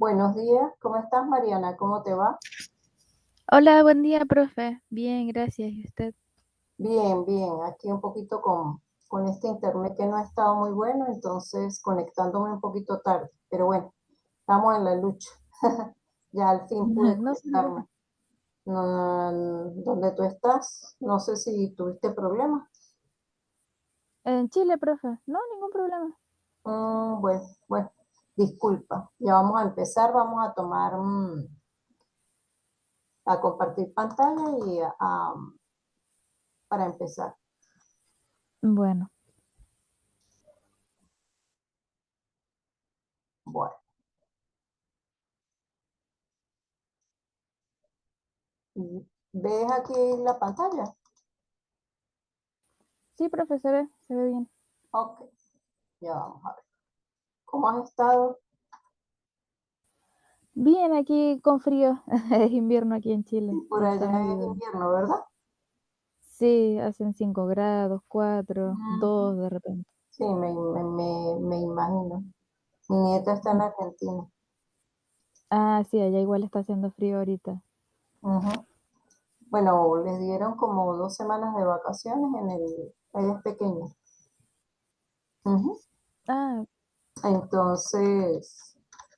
Buenos días, ¿cómo estás, Mariana? ¿Cómo te va? Hola, buen día, profe. Bien, gracias. ¿Y usted? Bien, bien, aquí un poquito con este internet que no ha estado muy bueno, entonces conectándome un poquito tarde, pero bueno, estamos en la lucha. Ya al fin pude No se preocupe. conectarme. ¿Dónde tú estás? No sé si tuviste problemas. En Chile, profe. No, ningún problema. Bueno, disculpa. Ya vamos a empezar, vamos a tomar, a compartir pantalla y para empezar. Bueno, Bueno. ¿Ves aquí la pantalla? sí, profe, se ve bien. Ok, ya vamos a ver. ¿Cómo has estado? Bien, aquí con frío. Es invierno aquí en Chile. Por Ya está allá es medio. invierno, ¿verdad? Sí, hacen 5 grados, 4, Ujú. 2 de repente. Sí, me imagino. Mi nieta está en Mm. Argentina. Ah, sí, allá igual está haciendo frío ahorita. Ujú. Bueno, les dieron como 2 semanas de vacaciones ella es pequeña. Ujú. Ah, Entonces,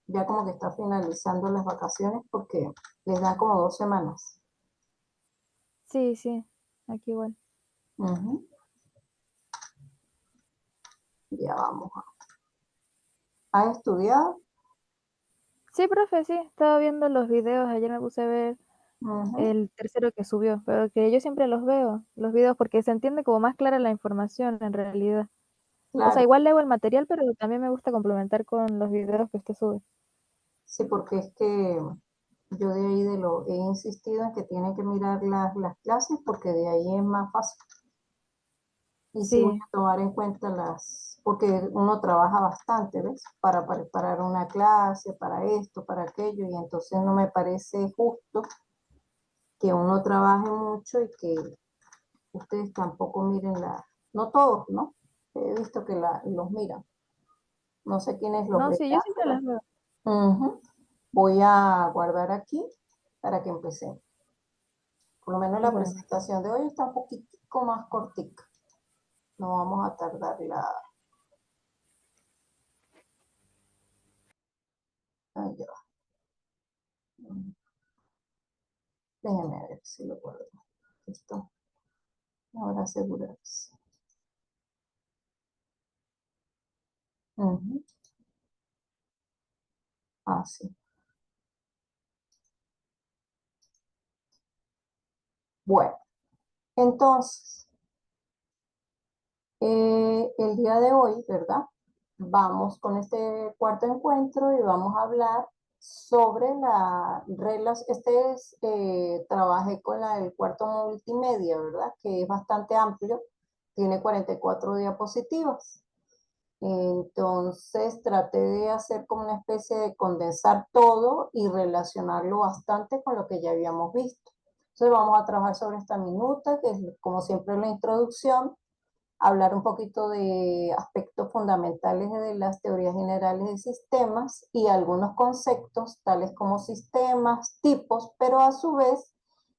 ya como que está finalizando las vacaciones porque les dan como 2 semanas. sí, sí, aquí igual. Ujú. Ya vamos. ¿Has estudiado? Sí, profe, sí, estaba viendo los videos. Ayer me puse a ver Ujú. el tercero que subió, pero que yo siempre los veo, los videos, porque se entiende como más clara la información en realidad. O sea, Claro. igual leo el material, pero también me gusta complementar con los videos que usted sube. Sí, porque es que yo de ahí he insistido en que tienen que mirar las clases porque de ahí es más fácil. Y sí voy Sí, a tomar en cuenta porque uno trabaja bastante, ¿ves? Para preparar una clase, para esto, para aquello, y entonces no me parece justo que uno trabaje mucho y que ustedes tampoco miren no todos, ¿no? He visto que los miran. No sé quiénes los no, ven, sí, yo siempre las veo. ujú. Voy a guardar aquí para que empecemos. Por lo menos la Bueno, presentación de hoy está un poquitico más cortica. No vamos a tardar Ay, ya va. Déjeme ver si lo puedo. Esto, ahora asegurarse. Ujú. Ah, sí. Bueno, entonces, el día de hoy, ¿verdad? Vamos con este cuarto encuentro y vamos a hablar sobre las reglas. Trabajé con el cuarto multimedia, ¿verdad? Que es bastante amplio, tiene 44 diapositivas. Entonces traté de hacer como una especie de condensar todo y relacionarlo bastante con lo que ya habíamos visto. Entonces vamos a trabajar sobre esta minuta, que es como siempre la introducción, hablar un poquito de aspectos fundamentales de las teorías generales de sistemas y algunos conceptos tales como sistemas, tipos, pero a su vez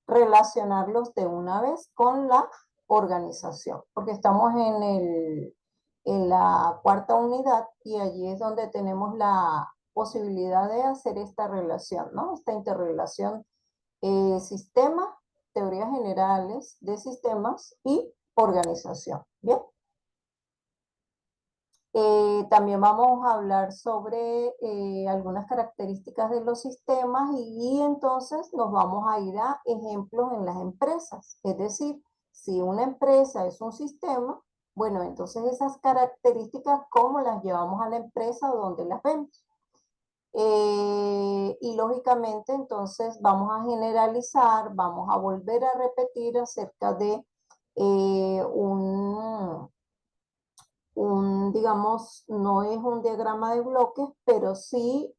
relacionarlos de una vez con la organización, porque estamos en la cuarta unidad y allí es donde tenemos la posibilidad de hacer esta relación, ¿no? Esta interrelación sistema, teorías generales de sistemas y organización. Bien. También vamos a hablar sobre algunas características de los sistemas y entonces nos vamos a ir a ejemplos en las empresas. Es decir, si una empresa es un sistema, bueno, entonces esas características, ¿cómo las llevamos a la empresa o dónde las vemos? Y lógicamente entonces vamos a generalizar, vamos a volver a repetir acerca de eh, un, digamos, no es un diagrama de bloques, pero sí,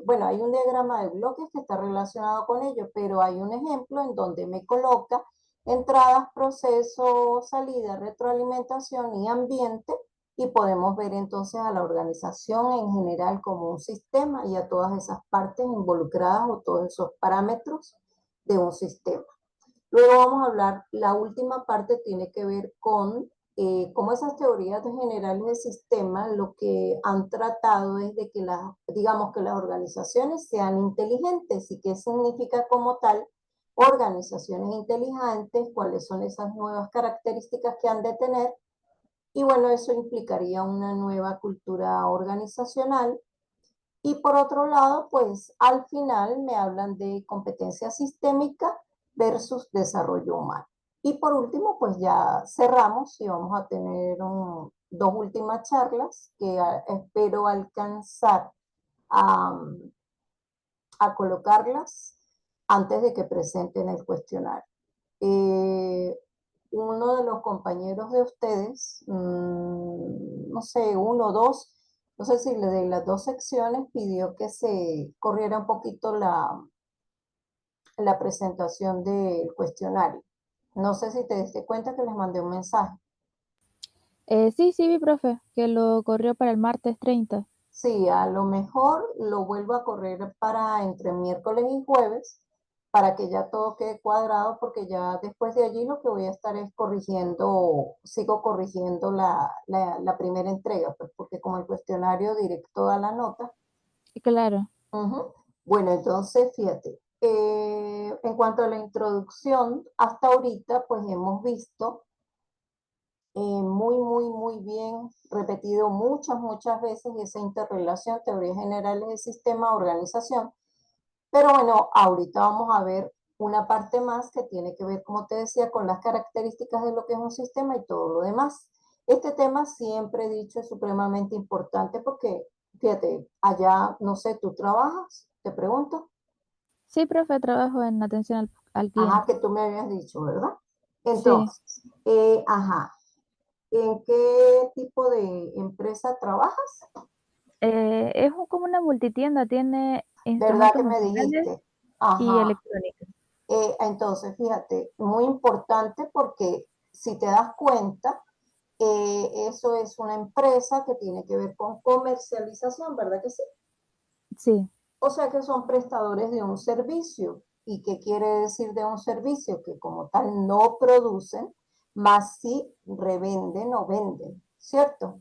bueno, hay un diagrama de bloques que está relacionado con ello, pero hay un ejemplo en donde me coloca entradas, proceso, salida, retroalimentación y ambiente y podemos ver entonces a la organización en general como un sistema y a todas esas partes involucradas o todos esos parámetros de un sistema. Luego vamos a hablar, la última parte tiene que ver con cómo esas teorías generales de sistema lo que han tratado es de que digamos que las organizaciones sean inteligentes. ¿Y qué significa como tal organizaciones inteligentes? ¿Cuáles son esas nuevas características que han de tener? Y bueno, eso implicaría una nueva cultura organizacional. Y por otro lado, pues al final me hablan de competencia sistémica versus desarrollo humano. Y por último, pues ya cerramos y vamos a tener dos últimas charlas que espero alcanzar a, a colocarlas antes de que presenten el cuestionario. Uno de los compañeros de ustedes, no sé, uno o dos, no sé si de las dos secciones pidió que se corriera un poquito la presentación del cuestionario. No sé si te diste cuenta que les mandé un mensaje. Sí, sí, vi, profe, que lo corrió para el martes 30. Sí, a lo mejor lo vuelvo a correr para entre miércoles y jueves, para que ya todo quede cuadrado, porque ya después de allí lo que voy a estar es corrigiendo, sigo corrigiendo la primera entrega, pues porque como el cuestionario directo da la nota. Claro. Ujú. Bueno, entonces fíjate, en cuanto a la introducción, hasta ahorita pues hemos visto muy bien repetido muchas veces esa interrelación, teorías generales de sistema, organización. Pero bueno, ahorita vamos a ver una parte más que tiene que ver, como te decía, con las características de lo que es un sistema y todo lo demás. Este tema siempre he dicho es supremamente importante porque, fíjate, allá, no sé, ¿tú trabajas? Te pregunto. Sí, profe, trabajo en atención al Ajá, cliente. que tú me habías dicho, ¿verdad? Sí. Entonces, ajá, ¿en qué tipo de empresa trabajas? Como una multitienda, tiene ¿Verdad instrumentos que me musicales dijiste? y Ajá. electrónica. Entonces, fíjate, muy importante porque si te das cuenta, eso es una empresa que tiene que ver con comercialización, ¿verdad que sí? Sí, O sea que son prestadores de un servicio. ¿Y qué quiere decir de un servicio? Que como tal no producen, más sí revenden o venden, ¿cierto?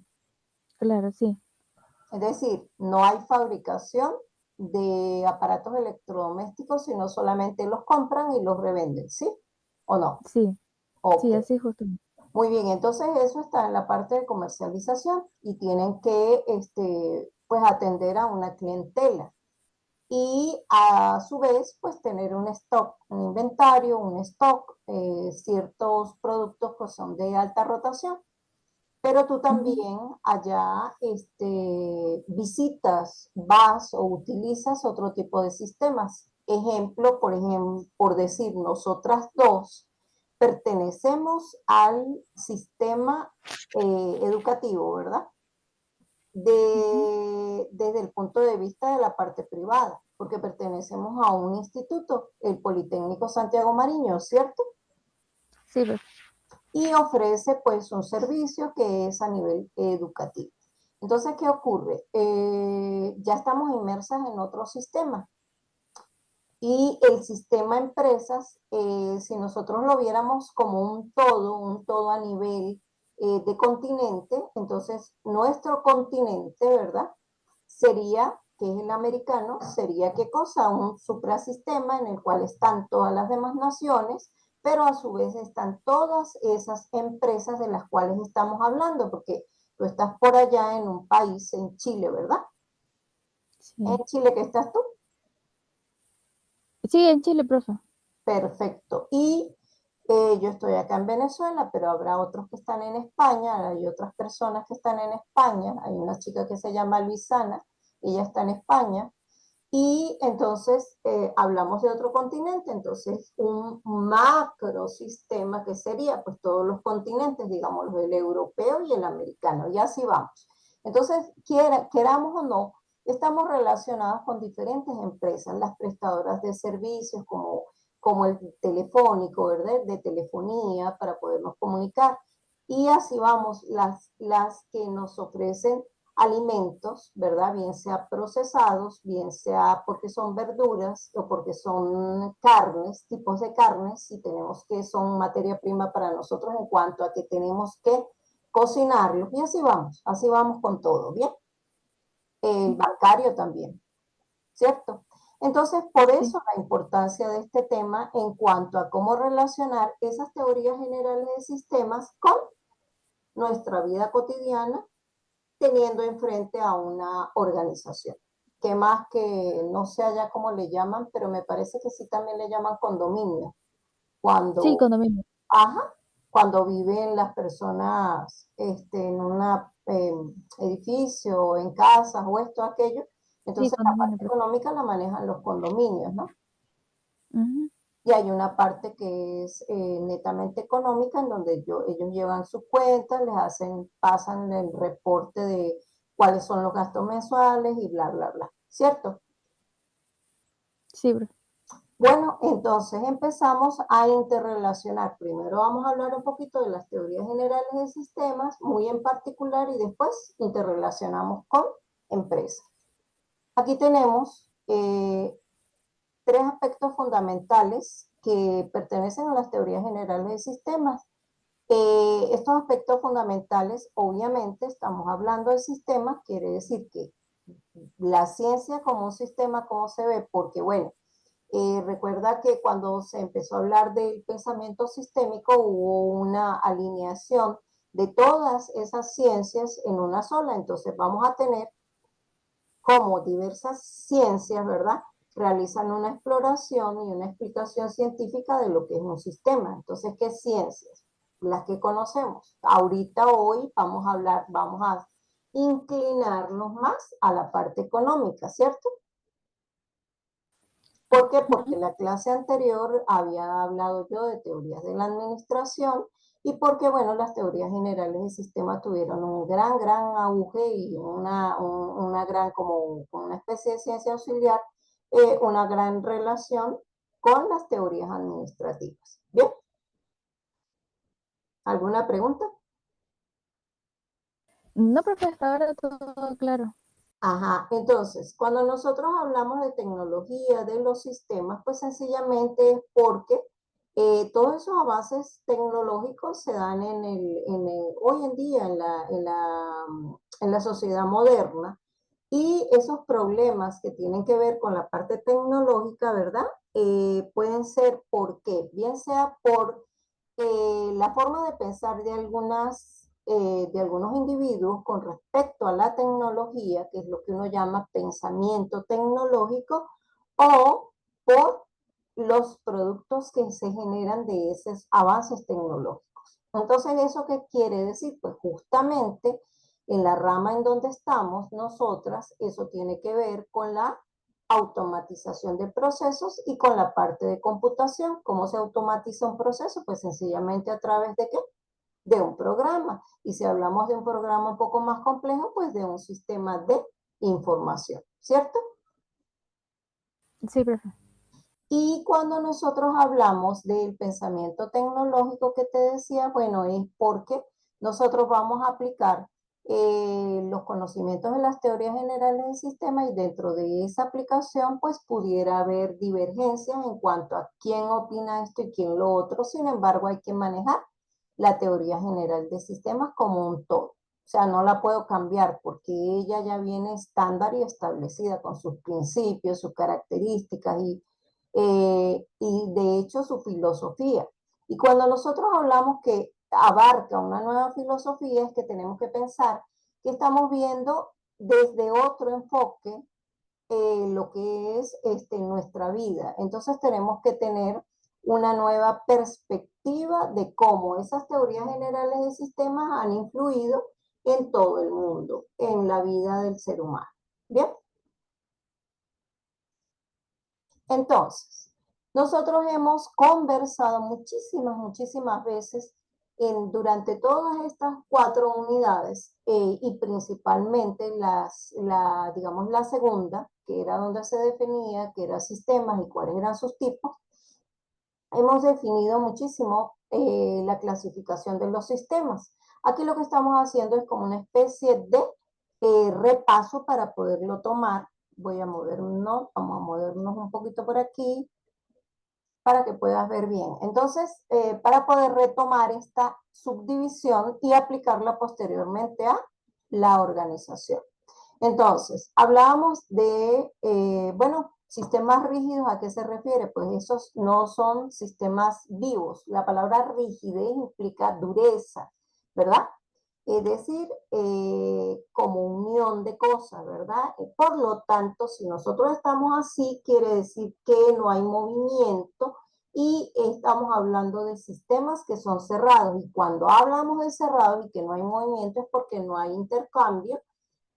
claro, sí, Es decir, no hay fabricación de aparatos electrodomésticos, sino solamente los compran y los revenden, ¿sí? ¿O no? sí, Ok. sí, así justo. Muy bien, entonces eso está en la parte de comercialización y tienen que pues atender a una clientela y a su vez pues tener un stock, un inventario, un stock, ciertos productos que son de alta rotación. Pero tú Ujú. también allá visitas, vas o utilizas otro tipo de sistemas. Ejemplo, por decir, nosotras dos pertenecemos al sistema educativo, ¿verdad? Ujú. Desde el punto de vista de la parte privada, porque pertenecemos a un instituto, el Politécnico Santiago Mariño, ¿cierto? Sí, profe. Y ofrece pues un servicio que es a nivel educativo. Entonces, ¿qué ocurre? Ya estamos inmersas en otro sistema y el sistema empresas, si nosotros lo viéramos como un todo a nivel de continente, entonces nuestro continente, ¿verdad? Sería, que es el americano, sería qué cosa, un suprasistema en el cual están todas las demás naciones, pero a su vez están todas esas empresas de las cuales estamos hablando, porque tú estás por allá en un país, en Chile, ¿verdad? En Sí. Chile que estás tú. Sí, en Chile, profe. Perfecto. Y yo estoy acá en Venezuela, pero habrá otros que están en España, hay otras personas que están en España, hay una chica que se llama Luisana, ella está en España, y entonces hablamos de otro continente, entonces un macro sistema que sería pues todos los continentes, digamos, el europeo y el americano, y así vamos. Entonces, queramos o no, estamos relacionados con diferentes empresas, las prestadoras de servicios como el telefónico, ¿verdad? De telefonía para podernos comunicar. Y así vamos, las que nos ofrecen alimentos, ¿verdad? Bien sea procesados, bien sea porque son verduras o porque son carnes, tipos de carnes, si tenemos que son materia prima para nosotros en cuanto a que tenemos que cocinarlo. Y así vamos con todo, ¿bien? El Ujú. bancario también, ¿cierto? Entonces, por Sí, eso la importancia de este tema en cuanto a cómo relacionar esas teorías generales de sistemas con nuestra vida cotidiana teniendo enfrente a una organización. Que más que no sé allá cómo le llaman, pero me parece que sí también le llaman condominio. sí, Cuando, condominio. ajá, cuando viven las personas en un edificio, en casas o esto, aquello, Sí, entonces la condominio, parte profe. económica la manejan los condominios, ¿no? Ujú. Y hay una parte que es netamente económica, en donde ellos llevan sus cuentas, pasan el reporte de cuáles son los gastos mensuales y bla, bla, bla. ¿Cierto? Sí, profe. Bueno, entonces empezamos a interrelacionar. Primero vamos a hablar un poquito de las teorías generales de sistemas, muy en particular, y después interrelacionamos con empresas. Aquí tenemos tres aspectos fundamentales que pertenecen a las teorías generales de sistemas. Estos aspectos fundamentales, obviamente, estamos hablando de sistemas, quiere decir que la ciencia como un sistema, ¿cómo se ve? Porque, bueno, recuerda que cuando se empezó a hablar del pensamiento sistémico hubo una alineación de todas esas ciencias en una sola, entonces vamos a tener como diversas ciencias, ¿verdad? Realizan una exploración y una explicación científica de lo que es un sistema. Entonces, ¿qué ciencias? Las que conocemos. Ahorita, hoy, vamos a inclinarnos más a la parte económica, ¿cierto? ¿Por qué? Porque Ujú. en la clase anterior había hablado yo de teorías de la administración y porque, bueno, las teorías generales del sistema tuvieron un gran auge y una gran, como una especie de ciencia auxiliar, una gran relación con las teorías administrativas. ¿Bien? ¿Alguna pregunta? No, profe, hasta ahora todo claro. Ajá, entonces, cuando nosotros hablamos de tecnología, de los sistemas, pues sencillamente es porque todos esos avances tecnológicos se dan hoy en día en la sociedad moderna y esos problemas que tienen que ver con la parte tecnológica, ¿verdad? Pueden ser por qué, bien sea por la forma de pensar de algunos individuos con respecto a la tecnología, que es lo que uno llama pensamiento tecnológico, o por los productos que se generan de esos avances tecnológicos. Entonces, ¿eso qué quiere decir? Pues justamente en la rama en donde estamos nosotras, eso tiene que ver con la automatización de procesos y con la parte de computación. ¿Cómo se automatiza un proceso? Pues sencillamente a través de qué? De un programa. Y si hablamos de un programa un poco más complejo, pues de un sistema de información, ¿cierto? Sí, profe. Y cuando nosotros hablamos del pensamiento tecnológico que te decía, bueno, es porque nosotros vamos a aplicar los conocimientos de las teorías generales del sistema y dentro de esa aplicación pues pudiera haber divergencias en cuanto a quién opina esto y quién lo otro. Sin embargo, hay que manejar la teoría general de sistemas como un todo. O sea, no la puedo cambiar porque ella ya viene estándar y establecida con sus principios, sus características y de hecho su filosofía. Y cuando nosotros hablamos que abarca una nueva filosofía es que tenemos que pensar que estamos viendo desde otro enfoque lo que es nuestra vida. Entonces tenemos que tener una nueva perspectiva de cómo esas teorías generales de sistemas han influido en todo el mundo, en la vida del ser humano. Bien, entonces, nosotros hemos conversado muchísimas veces durante todas estas cuatro unidades y principalmente digamos, la segunda, que era donde se definía qué eran sistemas y cuáles eran sus tipos, hemos definido muchísimo la clasificación de los sistemas. Aquí lo que estamos haciendo es como una especie de repaso para poderlo tomar. Voy a movernos, vamos a movernos un poquito por aquí para que puedas ver bien. Entonces, para poder retomar esta subdivisión y aplicarla posteriormente a la organización. Entonces, hablábamos de, bueno, sistemas rígidos, ¿a qué se refiere? Pues esos no son sistemas vivos. La palabra rigidez implica dureza, ¿verdad? Es decir, como unión de cosas, ¿verdad? Por lo tanto, si nosotros estamos así, quiere decir que no hay movimiento y estamos hablando de sistemas que son cerrados. Y cuando hablamos de cerrados y que no hay movimiento es porque no hay intercambio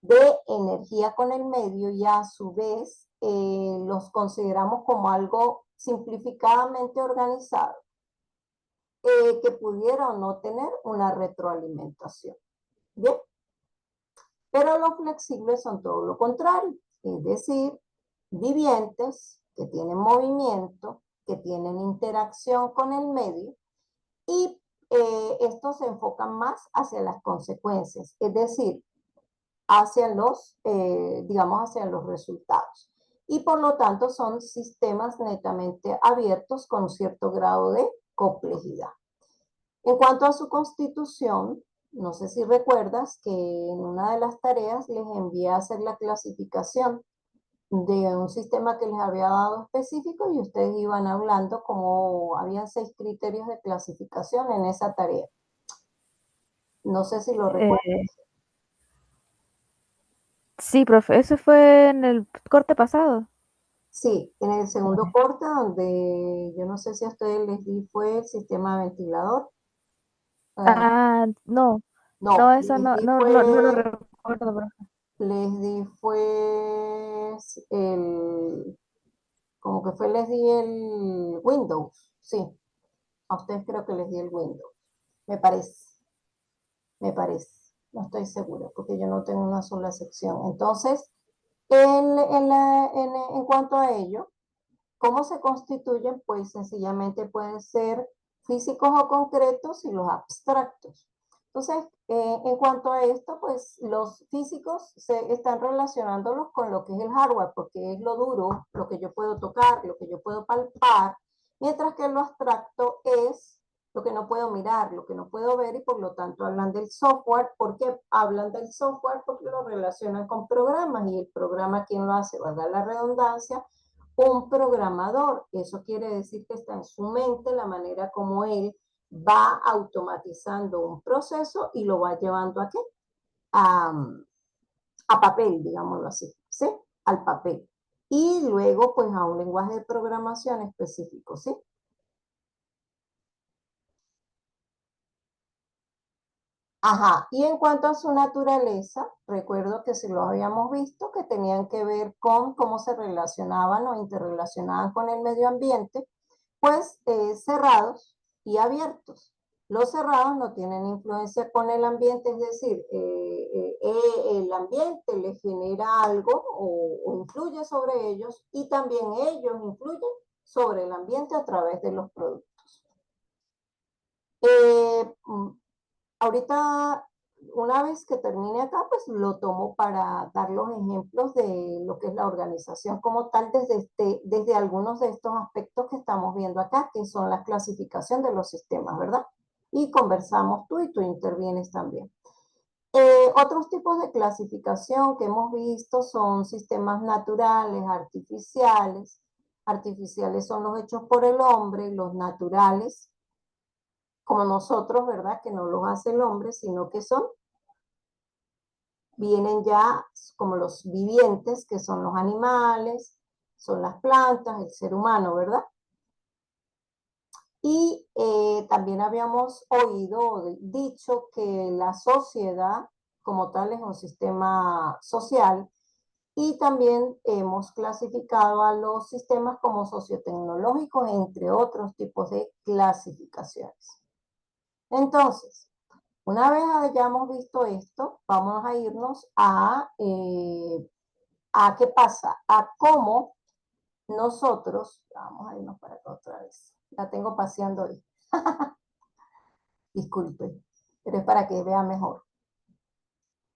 de energía con el medio y a su vez los consideramos como algo simplificadamente organizado que pudiera o no tener una retroalimentación. Bien, pero los flexibles son todo lo contrario, es decir, vivientes que tienen movimiento, que tienen interacción con el medio y estos se enfocan más hacia las consecuencias, es decir, hacia los, digamos, hacia los resultados. Y por lo tanto son sistemas netamente abiertos con un cierto grado de complejidad. En cuanto a su constitución, no sé si recuerdas que en una de las tareas les envié a hacer la clasificación de un sistema que les había dado específico y ustedes iban hablando como habían 6 criterios de clasificación en esa tarea. No sé si lo recuerdas. Sí, profe, eso fue en el corte pasado. Sí, en el segundo corte donde yo no sé si a ustedes les di fue el sistema ventilador. Ah, Ah, no, no, no, eso no lo recuerdo, profe. les di fue el, como que fue, les di el Windows, sí, a ustedes creo que les di el Windows, me parece, me parece, no estoy segura porque yo no tengo una sola sección. Entonces, en cuanto a ello, ¿cómo se constituyen? Pues sencillamente pueden ser físicos o concretos y los abstractos. Entonces, en cuanto a esto, pues los físicos se están relacionándolos con lo que es el hardware, porque es lo duro, lo que yo puedo tocar, lo que yo puedo palpar, mientras que lo abstracto es lo que no puedo mirar, lo que no puedo ver y por lo tanto hablan del software. ¿Por qué hablan del software? Porque lo relacionan con programas y el programa, ¿quién lo hace? Valga la redundancia, un programador. Eso quiere decir que está en su mente la manera como él va automatizando un proceso y lo va llevando ¿a qué? A, a papel, digámoslo así, ¿sí? Al papel. Y luego, pues, a un lenguaje de programación específico, ¿sí? Ajá, y en cuanto a su naturaleza, recuerdo que si lo habíamos visto, que tenían que ver con cómo se relacionaban o interrelacionaban con el medio ambiente, pues cerrados y abiertos. Los cerrados no tienen influencia con el ambiente, es decir, el ambiente les genera algo o influye sobre ellos y también ellos influyen sobre el ambiente a través de los productos. Eh, Ahorita, una vez que termine acá, pues lo tomo para dar los ejemplos de lo que es la organización como tal desde algunos de estos aspectos que estamos viendo acá, que son la clasificación de los sistemas, ¿verdad? Y conversamos tú y tú intervienes también. Otros tipos de clasificación que hemos visto son sistemas naturales, artificiales. Artificiales son los hechos por el hombre, los naturales como nosotros, ¿verdad? Que no los hace el hombre, sino que vienen ya como los vivientes, que son los animales, son las plantas, el ser humano, ¿verdad? Y también habíamos oído o dicho que la sociedad como tal es un sistema social y también hemos clasificado a los sistemas como sociotecnológicos, entre otros tipos de clasificaciones. Entonces, una vez hayamos visto esto, vamos a irnos a ¿qué pasa? A cómo nosotros, vamos a irnos para acá otra vez, la tengo paseando hoy, disculpe, pero es para que vea mejor.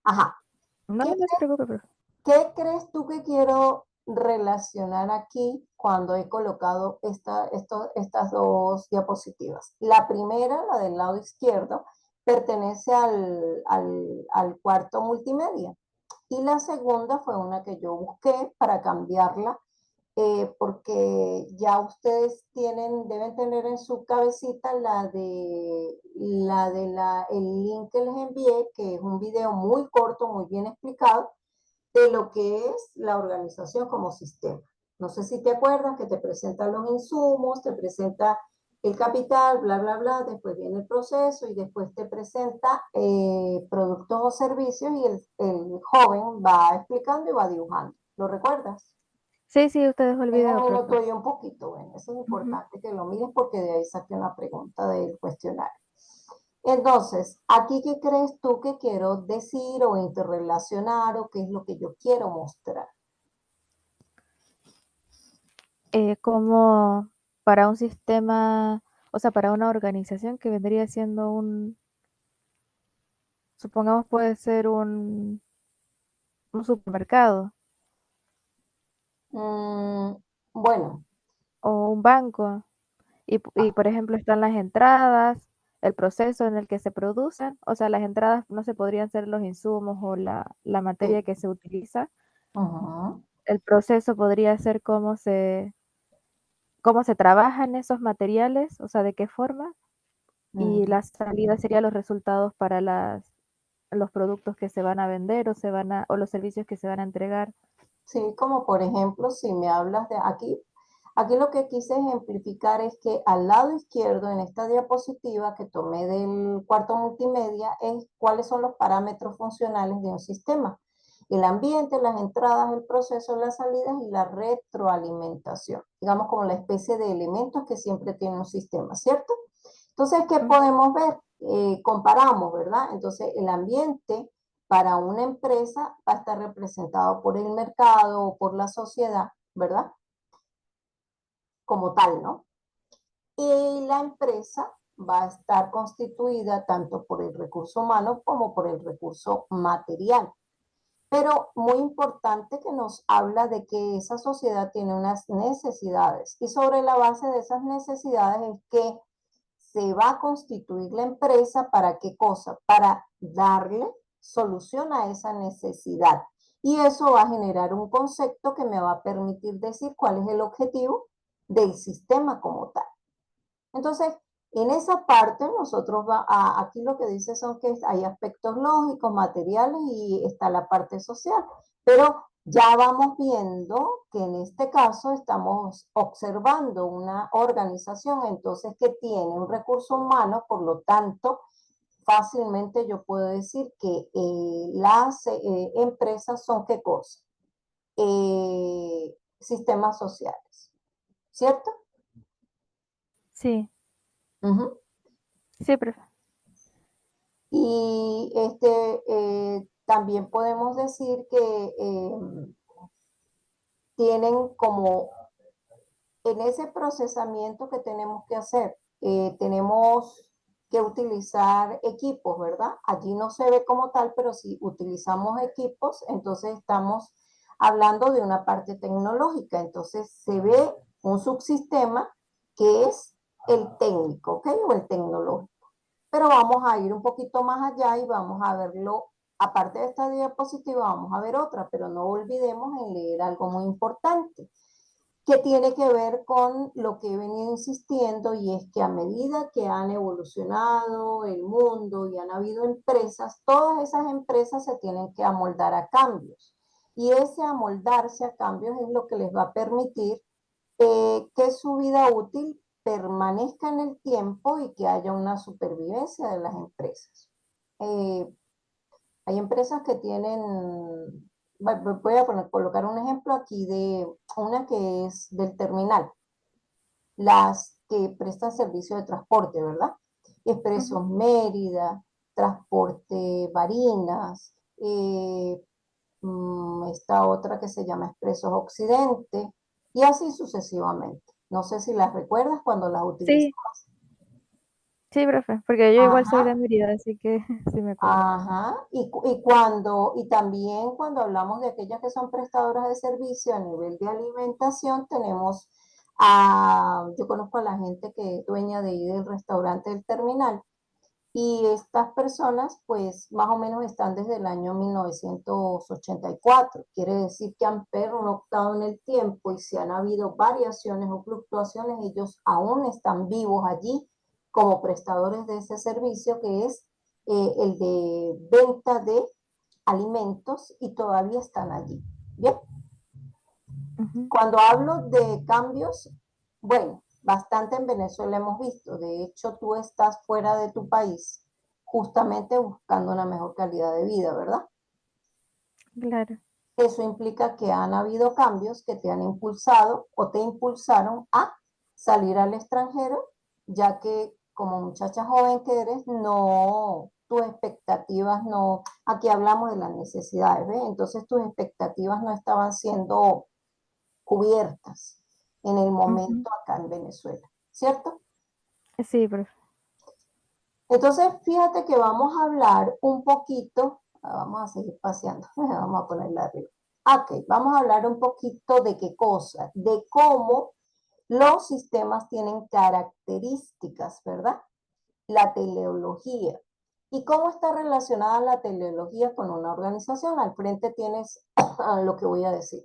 Ajá, No, ¿qué, no se preocupe, profe. qué crees tú que quiero relacionar aquí cuando he colocado estas dos diapositivas? La primera, la del lado izquierdo, pertenece al cuarto multimedia. Y la segunda fue una que yo busqué para cambiarla, porque ya ustedes deben tener en su cabecita el link que les envié, que es un video muy corto, muy bien explicado, de lo que es la organización como sistema. No sé si te acuerdas que te presenta los insumos, te presenta el capital, bla, bla, bla, después viene el proceso y después te presenta productos o servicios y el joven va explicando y va dibujando. ¿Lo recuerdas? Sí, sí, usted dejó el En video, un profe. minuto y un poquito, bueno, eso es Ujú. importante que lo mires porque de ahí saqué una pregunta del cuestionario. Entonces, ¿aquí qué crees tú que quiero decir o interrelacionar o qué es lo que yo quiero mostrar? Como para un sistema, o sea, para una organización que vendría siendo supongamos puede ser un supermercado Mm, bueno, o un banco. Y, por ejemplo, están las entradas, el proceso en el que se producen, o sea, las entradas no se podrían ser los insumos o la materia sí. que se utiliza. Ujú, El proceso podría ser cómo se trabajan esos materiales, o sea, de qué forma, y ujú. la salida sería los resultados para los productos que se van a vender o los servicios que se van a entregar. Sí, como por ejemplo, si me hablas de aquí lo que quise ejemplificar es que al lado izquierdo en esta diapositiva que tomé del cuarto multimedia es cuáles son los parámetros funcionales de un sistema. El ambiente, las entradas, el proceso, las salidas y la retroalimentación. Digamos como la especie de elementos que siempre tiene un sistema, ¿cierto? Entonces, ¿qué Ujú. podemos ver? Comparamos, ¿verdad? Entonces, el ambiente para una empresa va a estar representado por el mercado o por la sociedad, ¿verdad? Como tal, ¿no? Y la empresa va a estar constituida tanto por el recurso humano como por el recurso material. Pero muy importante que nos habla de que esa sociedad tiene unas necesidades y sobre la base de esas necesidades es que se va a constituir la empresa para qué cosa? Para darle solución a esa necesidad. Y eso va a generar un concepto que me va a permitir decir cuál es el objetivo del sistema como tal. Entonces, en esa parte nosotros aquí lo que dice son que hay aspectos lógicos, materiales y está la parte social, pero ya vamos viendo que en este caso estamos observando una organización entonces que tiene un recurso humano, por lo tanto, fácilmente yo puedo decir que las empresas son qué cosa? Sistemas sociales, ¿cierto? Sí, Ujú. sí, profe. Y también podemos decir que tienen como en ese procesamiento que tenemos que hacer, tenemos que utilizar equipos, ¿verdad? Allí no se ve como tal, pero si utilizamos equipos, entonces estamos hablando de una parte tecnológica. Entonces se ve un subsistema que es el técnico, ¿ok? O el tecnológico. Pero vamos a ir un poquito más allá y vamos a verlo, aparte de esta diapositiva, vamos a ver otra, pero no olvidemos en leer algo muy importante, que tiene que ver con lo que he venido insistiendo y es que a medida que han evolucionado el mundo y han habido empresas, todas esas empresas se tienen que amoldar a cambios. Y ese amoldarse a cambios es lo que les va a permitir que su vida útil permanezca en el tiempo y que haya una supervivencia de las empresas. Eh, hay empresas que tienen, voy a colocar un ejemplo aquí de una que es del terminal, las que prestan servicio de transporte, ¿verdad? Ujú. Expresos Mérida, Transporte Barinas, esta otra que se llama Expresos Occidente, y así sucesivamente. No sé si las recuerdas cuando las Sí, utilizabas. sí, profe, porque yo igual soy Ajá, de Mérida, así que sí me acuerdo. ajá. Y también cuando hablamos de aquellas que son prestadoras de servicio a nivel de alimentación, tenemos yo conozco a la gente que es dueña de ahí del restaurante del terminal. Y estas personas, pues, más o menos están desde el año 1984. Quiere decir que han pernoctado en el tiempo y si han habido variaciones o fluctuaciones, ellos aún están vivos allí como prestadores de ese servicio que es el de venta de alimentos y todavía están allí. Bien, Ujú. cuando hablo de cambios, bueno, bastante en Venezuela hemos visto. De hecho, tú estás fuera de tu país justamente buscando una mejor calidad de vida, ¿verdad? Claro. Eso implica que han habido cambios que te han impulsado o te impulsaron a salir al extranjero, ya que como muchacha joven que eres, no, tus expectativas no, aquí hablamos de las necesidades, ¿ves? Entonces tus expectativas no estaban siendo cubiertas en el Ujú. momento acá en Venezuela, ¿cierto? Sí, profe. Entonces, fíjate que vamos a hablar un poquito, vamos a seguir paseando, vamos a ponerla arriba. Ok, vamos a hablar un poquito de qué cosa, de cómo los sistemas tienen características, ¿verdad? La teleología. ¿Y cómo está relacionada la teleología con una organización? Al frente tienes lo que voy a decir.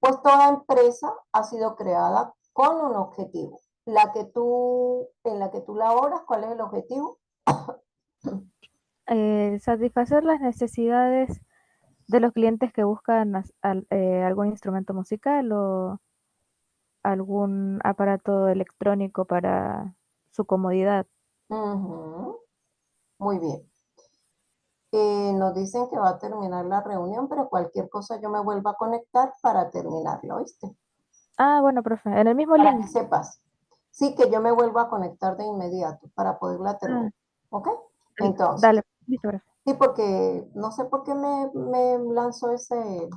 Pues toda empresa ha sido creada con un objetivo. En la que tú laboras, ¿cuál es el objetivo? Satisfacer las necesidades de los clientes que buscan algún instrumento musical o algún aparato electrónico para su comodidad. Ujú, muy bien. Nos dicen que va a terminar la reunión, pero cualquier cosa yo me vuelvo a conectar para terminarla, ¿oíste? Ah, bueno, profe, en el mismo Para que link. sepas. Sí, que yo me vuelvo a conectar de inmediato para poderla Ah, terminar. ¿Ok? Entonces, dale, listo, profe. sí, porque no sé por qué me lanzó ese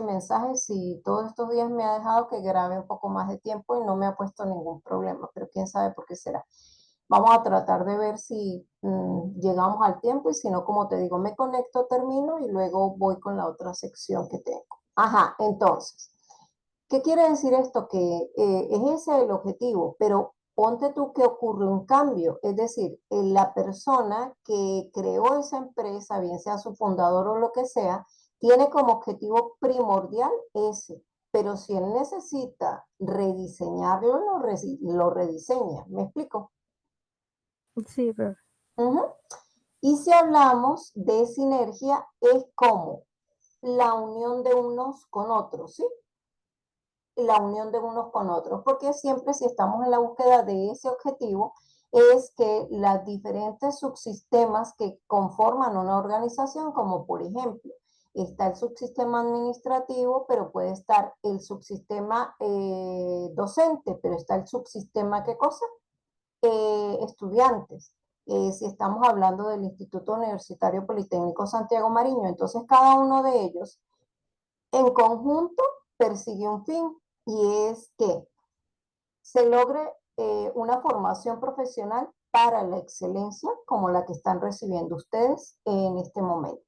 mensaje, si todos estos días me ha dejado que grabe un poco más de tiempo y no me ha puesto ningún problema, pero quién sabe por qué será. Vamos a tratar de ver si llegamos al tiempo y si no, como te digo, me conecto, termino y luego voy con la otra sección que tengo. Ajá, entonces, ¿qué quiere decir esto? Que es ese el objetivo, pero ponte tú que ocurre un cambio, es decir, la persona que creó esa empresa, bien sea su fundador o lo que sea, tiene como objetivo primordial ese, pero si él necesita rediseñarlo, lo rediseña. ¿Me explico? Sí, profe. Ujú. Y si hablamos de sinergia, es como la unión de unos con otros, ¿sí? La unión de unos con otros, porque siempre si estamos en la búsqueda de ese objetivo, es que las diferentes subsistemas que conforman una organización, como por ejemplo, está el subsistema administrativo, pero puede estar el subsistema docente, pero está el subsistema, ¿qué cosa? Estudiantes. Si estamos hablando del Instituto Universitario Politécnico Santiago Mariño, entonces cada uno de ellos en conjunto persigue un fin y es que se logre una formación profesional para la excelencia como la que están recibiendo ustedes en este momento.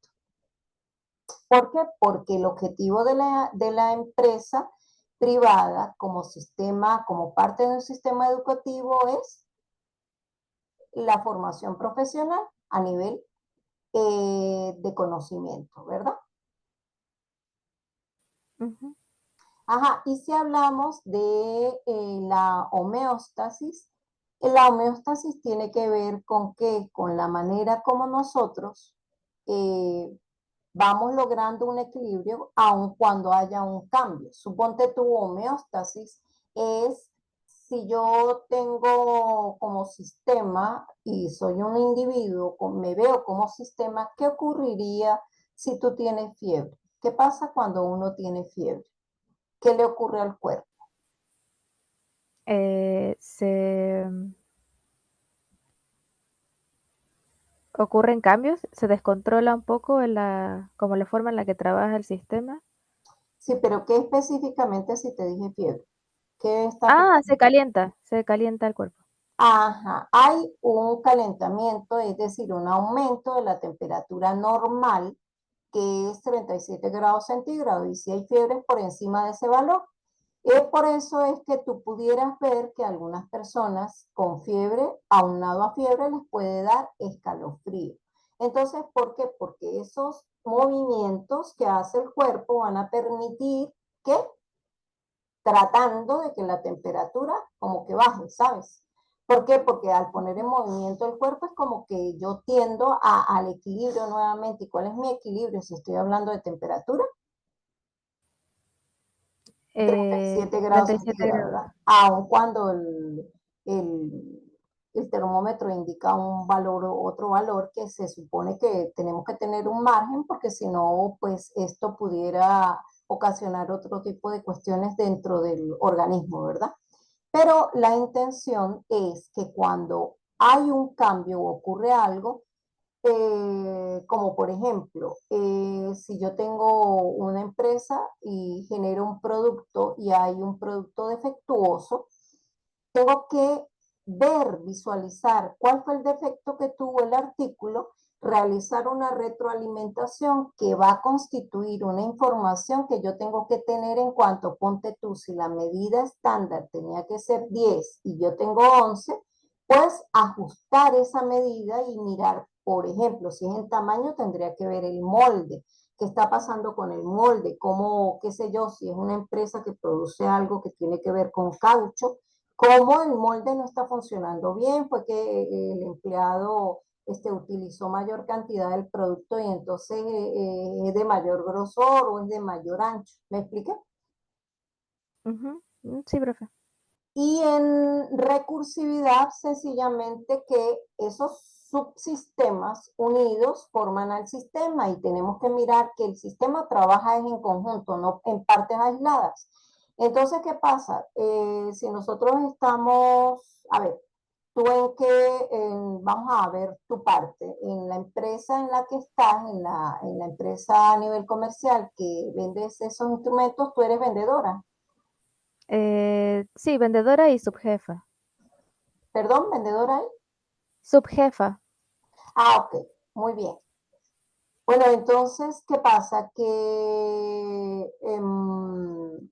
¿Por qué? Porque el objetivo de la empresa privada como sistema, como parte de un sistema educativo es la formación profesional a nivel de conocimiento, ¿verdad? Ujú. Ajá, y si hablamos de la homeostasis tiene que ver con qué, con la manera como nosotros eh, vamos logrando un equilibrio aun cuando haya un cambio. Suponte tu homeostasis es si yo tengo como sistema y soy un individuo, me veo como sistema, ¿qué ocurriría si tú tienes fiebre? ¿Qué pasa cuando uno tiene fiebre? ¿Qué le ocurre al cuerpo? Se ocurren cambios, se descontrola un poco como la forma en la que trabaja el sistema. Sí, pero ¿qué específicamente si te dije fiebre? ¿Qué está Ah, se calienta el cuerpo. Ajá, hay un calentamiento, es decir, un aumento de la temperatura normal, que es 37 grados centígrados, y si hay fiebres por encima de ese valor. Por eso es que tú pudieras ver que algunas personas con fiebre, aunado a fiebre, les puede dar escalofrío. Entonces, ¿por qué? Porque esos movimientos que hace el cuerpo van a permitir que, tratando de que la temperatura como que baje, ¿sabes? ¿Por qué? Porque al poner en movimiento el cuerpo es como que yo tiendo al equilibrio nuevamente. ¿Y cuál es mi equilibrio si estoy hablando de temperatura? 37 grados 37 centígrados, grados. ¿verdad? Aun cuando el termómetro indica un valor o otro valor que se supone que tenemos que tener un margen porque si no, pues esto pudiera ocasionar otro tipo de cuestiones dentro del organismo, ¿verdad? Pero la intención es que cuando hay un cambio o ocurre algo, como por ejemplo, si yo tengo una empresa y genero un producto y hay un producto defectuoso, tengo que ver, visualizar cuál fue el defecto que tuvo el artículo, realizar una retroalimentación que va a constituir una información que yo tengo que tener en cuanto, ponte tú, si la medida estándar tenía que ser 10 y yo tengo 11, pues ajustar esa medida y mirar, por ejemplo, si es en tamaño, tendría que ver el molde. ¿Qué está pasando con el molde? ¿Cómo, qué sé yo, si es una empresa que produce algo que tiene que ver con caucho? Como el molde no está funcionando bien, fue que el empleado utilizó mayor cantidad del producto y entonces es de mayor grosor o es de mayor ancho. ¿Me expliqué? Ujú, sí, profe. Y en recursividad, sencillamente que esos subsistemas unidos forman al sistema y tenemos que mirar que el sistema trabaja en conjunto, no en partes aisladas. Entonces, ¿qué pasa? Si nosotros estamos, a ver, tú en qué, vamos a ver tu parte, en la empresa en la que estás, en la empresa a nivel comercial que vendes esos instrumentos, tú eres vendedora. Sí, vendedora y subjefa. Perdón, vendedora ahí. Subjefa. Ah, ok, muy bien. Bueno, entonces, ¿qué pasa? Que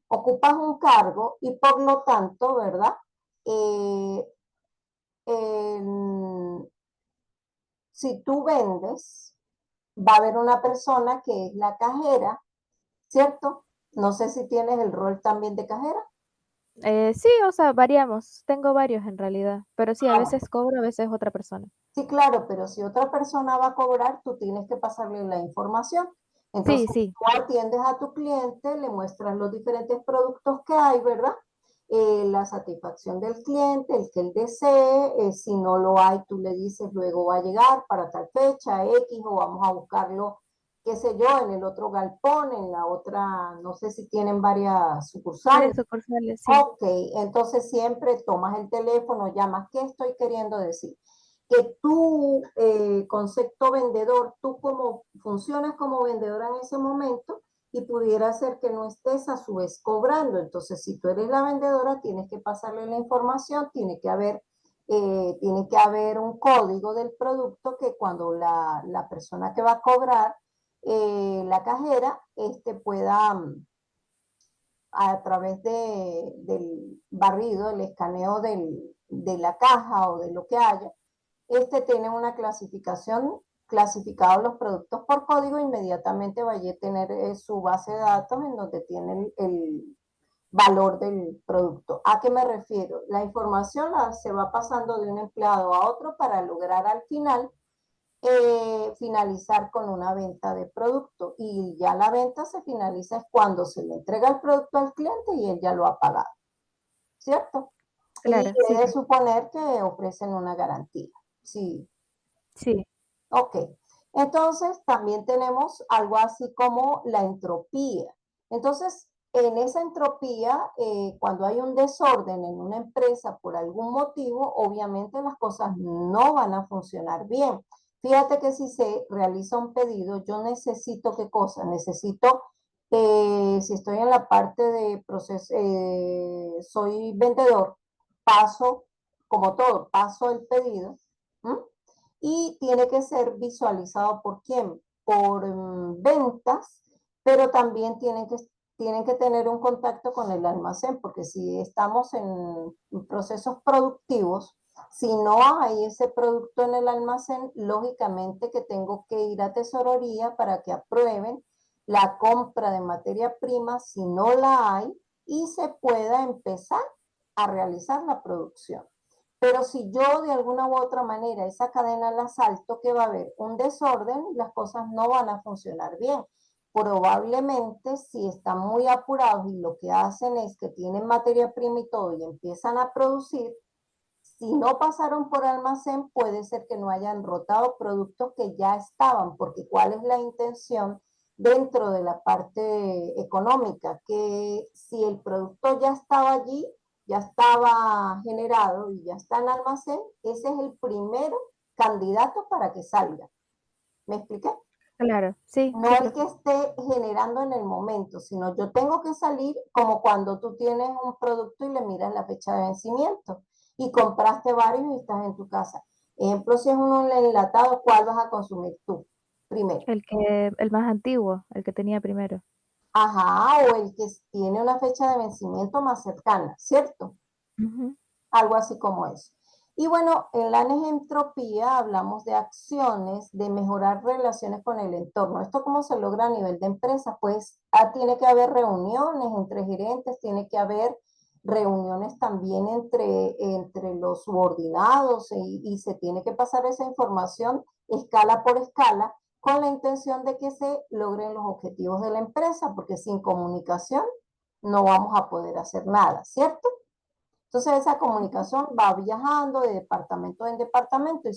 ocupas un cargo y por lo tanto, ¿verdad? Eh, em, si tú vendes, va a haber una persona que es la cajera, ¿cierto? No sé si tienes el rol también de cajera. Sí, o sea, variamos. Tengo varios en realidad. Pero sí, a Ah, veces cobro, a veces otra persona. sí, claro, pero si otra persona va a cobrar, tú tienes que pasarle la información. Sí, Entonces, sí. tú atiendes a tu cliente, le muestras los diferentes productos que hay, ¿verdad? La satisfacción del cliente, el que él desee. Si no lo hay, tú le dices, luego va a llegar para tal fecha, X, o vamos a buscarlo, qué sé yo, en el otro galpón, en la otra, no sé si tienen varias sucursales. Varias sucursales, sí. Ok, entonces siempre tomas el teléfono, llamas, ¿qué estoy queriendo decir? Que tú, concepto vendedor, tú como funcionas como vendedora en ese momento y pudiera ser que no estés a su vez cobrando. Entonces, si tú eres la vendedora, tienes que pasarle la información, tiene que haber un código del producto que cuando la persona que va a cobrar, la cajera, pueda a través del barrido, el escaneo de la caja o de lo que haya, tiene una clasificación, clasificados los productos por código, inmediatamente vaya a tener su base de datos en donde tiene el valor del producto. ¿A qué me refiero? La información se va pasando de un empleado a otro para lograr al final finalizar con una venta de producto y ya la venta se finaliza es cuando se le entrega el producto al cliente y él ya lo ha pagado, ¿cierto? Y Claro, sí, debe sí. suponer que ofrecen una garantía. Sí, Sí. ok. Entonces también tenemos algo así como la entropía. Entonces, en esa entropía, cuando hay un desorden en una empresa por algún motivo, obviamente las cosas no van a funcionar bien. Fíjate que si se realiza un pedido, yo necesito qué cosa? Necesito Si estoy en la parte de proceso, soy vendedor, paso, como todo, paso el pedido, ¿m? Y tiene que ser visualizado por quién, por ventas, pero también tienen que tener un contacto con el almacén, porque si estamos en procesos productivos, si no hay ese producto en el almacén, lógicamente que tengo que ir a tesorería para que aprueben la compra de materia prima si no la hay y se pueda empezar a realizar la producción. Pero si yo de alguna u otra manera esa cadena la salto, que va a haber un desorden, las cosas no van a funcionar bien. Probablemente si están muy apurados y lo que hacen es que tienen materia prima y todo y empiezan a producir, si no pasaron por almacén, puede ser que no hayan rotado productos que ya estaban, porque ¿cuál es la intención dentro de la parte económica? Que si el producto ya estaba allí, ya estaba generado y ya está en almacén, ese es el primero candidato para que salga. ¿Me expliqué? Claro, sí, No sí, el que esté generando en el momento, sino yo tengo que salir como cuando tú tienes un producto y le miras la fecha de vencimiento y compraste varios y estás en tu casa. Ejemplo, si es un enlatado, ¿cuál vas a consumir tú primero? el más antiguo, el que tenía primero. Ajá, o el que tiene una fecha de vencimiento más cercana, ¿cierto? Ujú. Algo así como eso. Y bueno, en la entropía hablamos de acciones, de mejorar relaciones con el entorno. ¿Esto cómo se logra a nivel de empresa? Pues tiene que haber reuniones entre gerentes, tiene que haber reuniones también entre los subordinados y se tiene que pasar esa información escala por escala con la intención de que se logren los objetivos de la empresa, porque sin comunicación no vamos a poder hacer nada, ¿cierto? Entonces esa Ujú. comunicación va viajando de departamento en departamento y